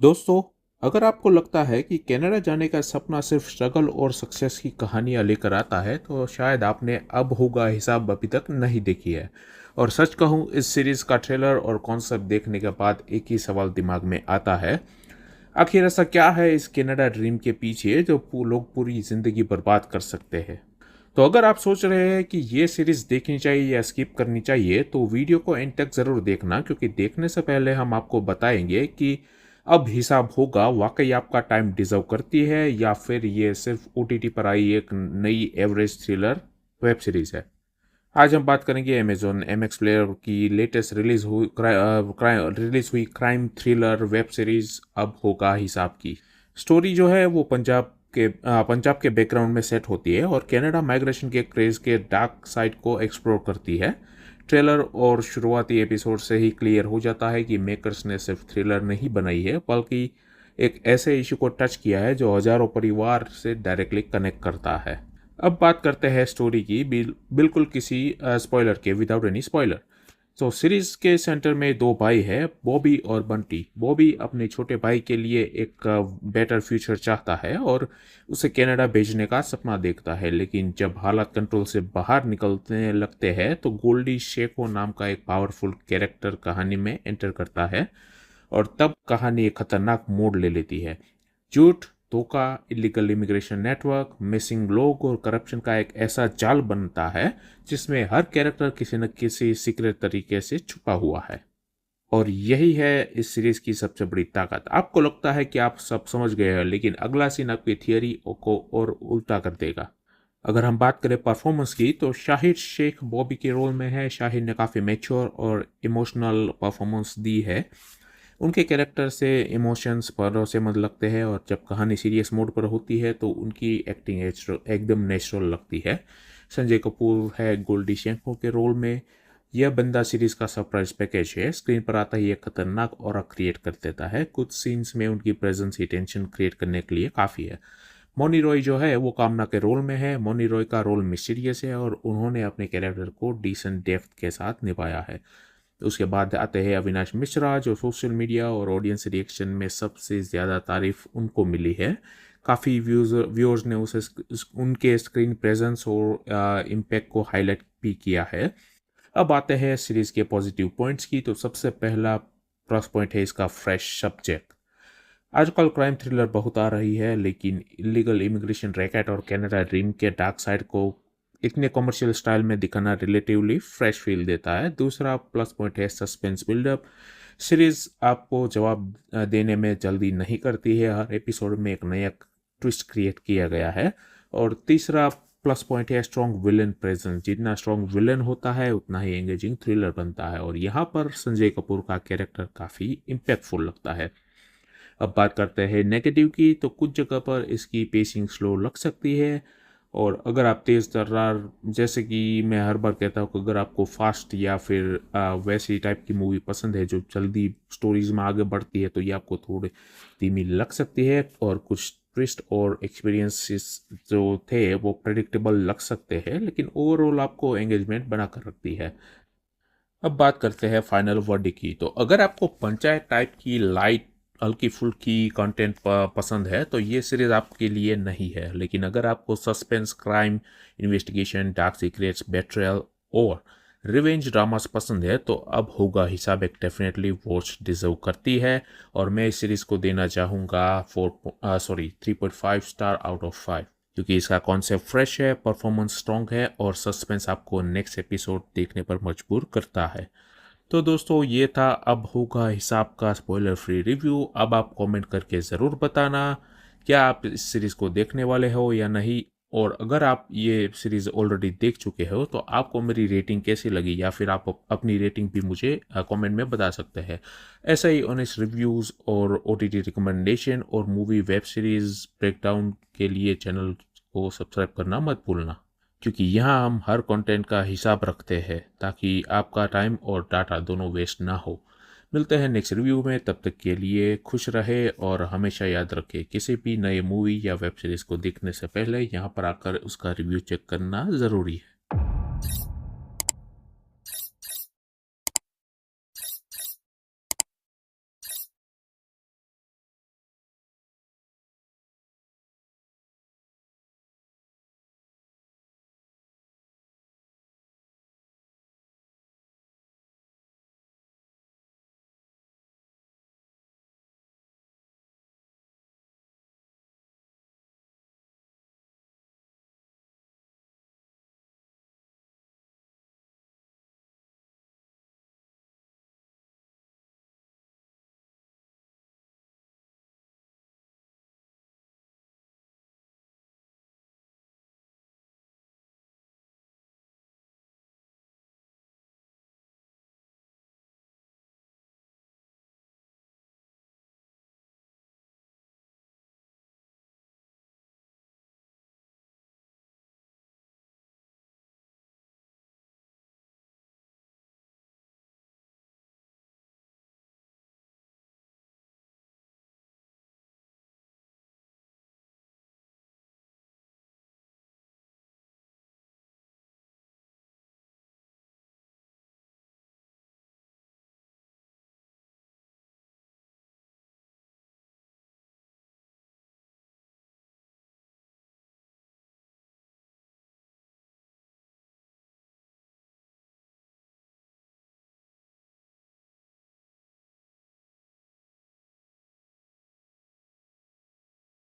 दोस्तों, अगर आपको लगता है कि कनाडा जाने का सपना सिर्फ स्ट्रगल और सक्सेस की कहानियाँ लेकर आता है, तो शायद आपने अब होगा हिसाब अभी तक नहीं देखी है। और सच कहूँ, इस सीरीज़ का ट्रेलर और कॉन्सेप्ट देखने के बाद एक ही सवाल दिमाग में आता है। आखिर ऐसा क्या है इस कनाडा ड्रीम के पीछे जो लोग पूरी ज़िंदगी बर्बाद कर सकते हैं? तो अगर आप सोच रहे हैं कि ये सीरीज़ देखनी चाहिए या स्किप करनी चाहिए, तो वीडियो को एंड तक ज़रूर देखना, क्योंकि देखने से पहले हम आपको बताएंगे कि अब हिसाब होगा वाकई आपका टाइम डिजर्व करती है या फिर ये सिर्फ ओटीटी पर आई एक नई एवरेज थ्रिलर वेब सीरीज़ है। आज हम बात करेंगे अमेजोन एमएक्स प्लेयर की लेटेस्ट रिलीज हुई क्राइम थ्रिलर वेब सीरीज अब होगा हिसाब की। स्टोरी जो है वो पंजाब के बैकग्राउंड में सेट होती है और कनाडा माइग्रेशन के क्रेज के डार्क साइड को एक्सप्लोर करती है। ट्रेलर और शुरुआती एपिसोड से ही क्लियर हो जाता है कि मेकर्स ने सिर्फ थ्रिलर नहीं बनाई है, बल्कि एक ऐसे इशू को टच किया है जो हजारों परिवार से डायरेक्टली कनेक्ट करता है। अब बात करते हैं स्टोरी की, बिल्कुल किसी स्पॉइलर के, विदाउट एनी स्पॉइलर। तो सीरीज के सेंटर में दो भाई हैं, बॉबी और बंटी। बॉबी अपने छोटे भाई के लिए एक बेटर फ्यूचर चाहता है और उसे कनाडा भेजने का सपना देखता है, लेकिन जब हालात कंट्रोल से बाहर निकलने लगते हैं तो गोल्डी शेको नाम का एक पावरफुल कैरेक्टर कहानी में एंटर करता है और तब कहानी एक खतरनाक मोड़ ले लेती है। झूठ, धोखा, इलीगल इमिग्रेशन नेटवर्क, मिसिंग लोग और करप्शन का एक ऐसा जाल बनता है जिसमें हर कैरेक्टर किसी न किसी सीक्रेट तरीके से छुपा हुआ है। और यही है इस सीरीज की सबसे बड़ी ताकत। आपको लगता है कि आप सब समझ गए हैं, लेकिन अगला सीन आपकी थियरी को और उल्टा कर देगा। अगर हम बात करें परफॉर्मेंस की, तो शाहिद शेख बॉबी के रोल में है। शाहिद ने काफ़ी मैच्योर और इमोशनल परफॉर्मेंस दी है। उनके कैरेक्टर से इमोशंस भरोसेमंद लगते हैं और जब कहानी सीरियस मोड पर होती है तो उनकी एक्टिंग एकदम नेचुरल लगती है। संजय कपूर है गोल्डी शेंको के रोल में। यह बंदा सीरीज का सरप्राइज पैकेज है। स्क्रीन पर आता ही एक खतरनाक ऑरा क्रिएट कर देता है। कुछ सीन्स में उनकी प्रेजेंस ही टेंशन क्रिएट करने के लिए काफ़ी है। मोनी रॉय जो है वो कामना के रोल में है। मोनी रॉय का रोल मिस्टीरियस है और उन्होंने अपने कैरेक्टर को डिसेंट डेप्थ के साथ निभाया है। उसके बाद आते हैं अविनाश मिश्रा, जो सोशल मीडिया और ऑडियंस रिएक्शन में सबसे ज़्यादा तारीफ उनको मिली है। काफ़ी व्यूअर्स ने उनके स्क्रीन प्रेजेंस और इम्पैक्ट को हाईलाइट भी किया है। अब आते हैं सीरीज के पॉजिटिव पॉइंट्स की। तो सबसे पहला प्लस पॉइंट है इसका फ्रेश सब्जेक्ट। आजकल क्राइम थ्रिलर बहुत आ रही है, लेकिन इलीगल इमिग्रेशन रैकेट और कनाडा ड्रीम के डार्क साइड को इतने कमर्शियल स्टाइल में दिखाना रिलेटिवली फ्रेश फील देता है। दूसरा प्लस पॉइंट है सस्पेंस बिल्डअप। सीरीज आपको जवाब देने में जल्दी नहीं करती है। हर एपिसोड में एक नया ट्विस्ट क्रिएट किया गया है। और तीसरा प्लस पॉइंट है स्ट्रॉन्ग विलन प्रेजेंस। जितना स्ट्रॉन्ग विलन होता है उतना ही एंगेजिंग थ्रिलर बनता है, और यहाँ पर संजय कपूर का कैरेक्टर काफ़ी इम्पैक्टफुल लगता है। अब बात करते हैं नेगेटिव की। तो कुछ जगह पर इसकी पेसिंग स्लो लग सकती है, और अगर आप तेज़ तर्रार, जैसे कि मैं हर बार कहता हूँ कि अगर आपको फास्ट या फिर वैसी टाइप की मूवी पसंद है जो जल्दी स्टोरीज में आगे बढ़ती है, तो ये आपको थोड़ी धीमी लग सकती है। और कुछ ट्विस्ट और एक्सपीरियंसेस जो थे वो प्रेडिक्टेबल लग सकते हैं, लेकिन ओवरऑल आपको एंगेजमेंट बना कर रखती है। अब बात करते हैं फाइनल वर्डिक्ट की। तो अगर आपको पंचायत टाइप की लाइट हल्की फुल्की कंटेंट पसंद है तो ये सीरीज आपके लिए नहीं है, लेकिन अगर आपको suspense, crime, investigation, dark secrets, betrayal और रिवेंज ड्रामास पसंद है तो अब होगा हिसाब एक डेफिनेटली वॉच डिजर्व करती है। और मैं इस सीरीज को देना चाहूँगा 3.5 स्टार आउट ऑफ 5, क्योंकि इसका कॉन्सेप्ट फ्रेश है, परफॉर्मेंस स्ट्रॉन्ग है और सस्पेंस आपको नेक्स्ट एपिसोड देखने पर मजबूर करता है। तो दोस्तों, ये था अब होगा हिसाब का स्पॉइलर फ्री रिव्यू। अब आप कमेंट करके ज़रूर बताना क्या आप इस सीरीज़ को देखने वाले हो या नहीं, और अगर आप ये सीरीज़ ऑलरेडी देख चुके हो तो आपको मेरी रेटिंग कैसी लगी, या फिर आप अपनी रेटिंग भी मुझे कमेंट में बता सकते हैं। ऐसा ही ऑनेस्ट रिव्यूज़ और ओटीटी रिकमेंडेशन और मूवी वेब सीरीज़ ब्रेकडाउन के लिए चैनल को सब्सक्राइब करना मत भूलना, क्योंकि यहाँ हम हर कंटेंट का हिसाब रखते हैं ताकि आपका टाइम और डाटा दोनों वेस्ट ना हो। मिलते हैं नेक्स्ट रिव्यू में, तब तक के लिए खुश रहे और हमेशा याद रखें किसी भी नए मूवी या वेब सीरीज़ को देखने से पहले यहाँ पर आकर उसका रिव्यू चेक करना ज़रूरी है।